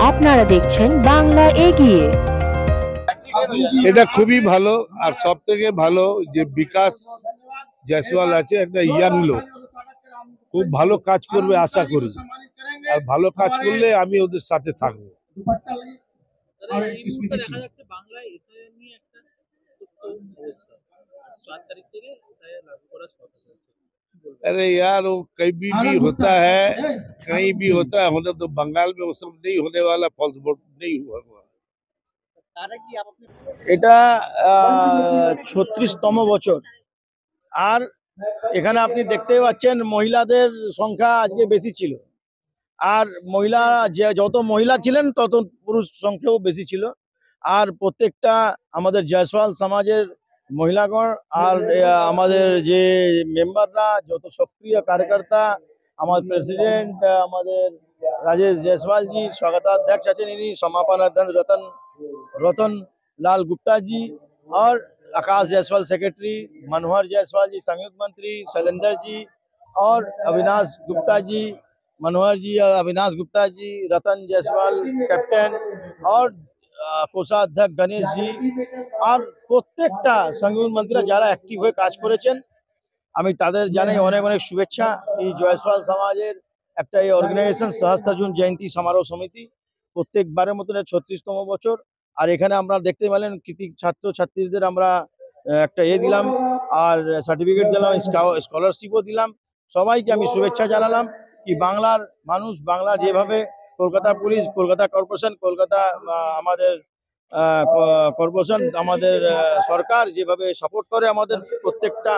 আপনারা দেখছেন বাংলা এগিয়ে। এটা খুবই ভালো। আর সব থেকে ভালো যে বিকাশ জয়সওয়াল আছে, একটা ইয়াং লোক, খুব ভালো কাজ করবে আশা করি। আর ভালো কাজ করলে আমি ওদের সাথে থাকবো। अरे यार, वो कभी भी होता है, कहीं भी होता है। होने तो बंगाल में वो सब नहीं होने वाला, फॉल्स वोट नहीं हुआ। এটা 36তম বছর। আর এখানে আপনি দেখতেই পাচ্ছেন মহিলাদের সংখ্যা আজকে বেশি ছিল। আর মহিলা যত মহিলা ছিলেন তত পুরুষ সংখ্যাও বেশি ছিল। আর প্রত্যেকটা আমাদের জয়সওয়াল সমাজের মহিলাগণ আর আমাদের যে মেম্বাররা, যত সক্রিয় कार्यकर्ता, আমার প্রেসিডেন্ট আমাদের राजेश जायसवाल जी, स्वागताध्यक्ष আছেন ইনি, समापन अध्यक्ष रतन लाल गुप्ता जी और आकाश जायसवाल सेक्रेटरी, मनोहर जायसवाल जी संयुक्त मंत्री, शैलेंद्र जी और अविनाश गुप्ता जी, मनोहर जी और अविनाश गुप्ता जी, रतन जायसवाल कैप्टन और কোষাধ্যক্ষ গণেশ জি আর প্রত্যেকটা সংযুক্ত মন্ত্রীরা যারা অ্যাক্টিভ হয়ে কাজ করেছেন, আমি তাদের জানাই অনেক অনেক শুভেচ্ছা। এই জয়সওয়াল সমাজের একটা এই অর্গানাইজেশন সহস্ত্রার্জুন জয়ন্তী সমারোহ সমিতি প্রত্যেকবারের মতন 36তম বছর। আর এখানে আমরা দেখতে পেলেন কৃতি ছাত্র ছাত্রীদের আমরা একটা দিলাম আর সার্টিফিকেট দিলাম, স্কলারশিপও দিলাম। সবাইকে আমি শুভেচ্ছা জানালাম কি বাংলার মানুষ, বাংলার যেভাবে কলকাতা পুলিশ, কলকাতা কর্পোরেশন, কলকাতা আমাদের কর্পোরেশন, আমাদের সরকার যেভাবে সাপোর্ট করে আমাদের প্রত্যেকটা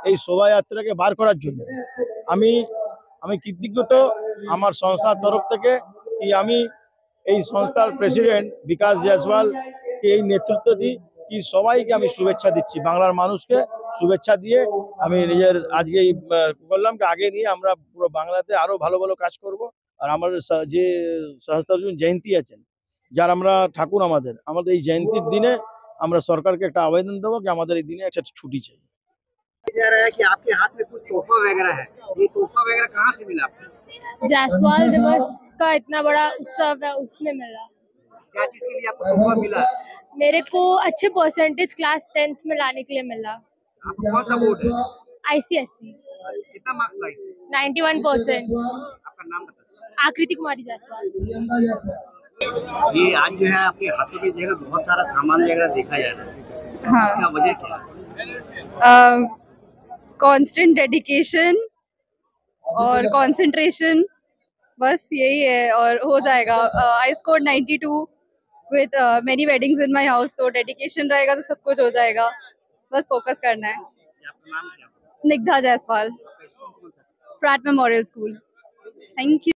এই শোভাযাত্রাকে বার করার জন্য, আমি কৃতজ্ঞ আমার সংস্থার তরফ থেকে। কি আমি এই সংস্থার প্রেসিডেন্ট বিকাশ জয়সওয়াল কে এই নেতৃত্ব দিই, কি সবাইকে আমি শুভেচ্ছা দিচ্ছি, বাংলার মানুষকে শুভেচ্ছা দিয়ে আমি নিজের আজকে বললাম কি আগে নিয়ে আমরা পুরো বাংলাতে আরো ভালো ভালো কাজ করব। আর আমাদের যে সহস্ত্রার্জুন জয়ন্তী আছেন, যার আমরা ঠাকুর, আমাদের এই জয়ন্তীর দিনে আমরা সরকারকে একটা আবেদন দেবো কি আমাদের এই দিনে একটা ছুটি চাই। जा रहा है कि आपके हाथ में कुछ तोहफा वगैरह है, ये तोहफा वगैरह कहाँ से मिला आपको? जायसवाल दिवस का इतना बड़ा उत्सव है, उसमें मिला। क्या चीज के लिए आपको तोहफा मिला? मेरे को अच्छे परसेंटेज क्लास 10th में लाने के लिए मिला। आपको कौन सा बोर्ड है? ICSE कितना मार्क्स लाई? 91%। आपका नाम बताइए। आकृति कुमारी जायसवाल। ये आज जो है आपके हाथों की जगह बहुत सारा सामान वगैरह देखा जा रहा है, हाँ, इसका वजह क्या है? कांस्टेंट डेडिकेशन और कंसंट्रेशन, बस यही है और हो जाएगा। I scored 92 with many weddings in my house, तो डेडिकेशन रहेगा तो सब कुछ हो जाएगा, बस फोकस करना है। आपका नाम क्या है? स्निग्धा जायसवाल, आपका स्कूल कौन सा है? Pratt memorial school. Thank you.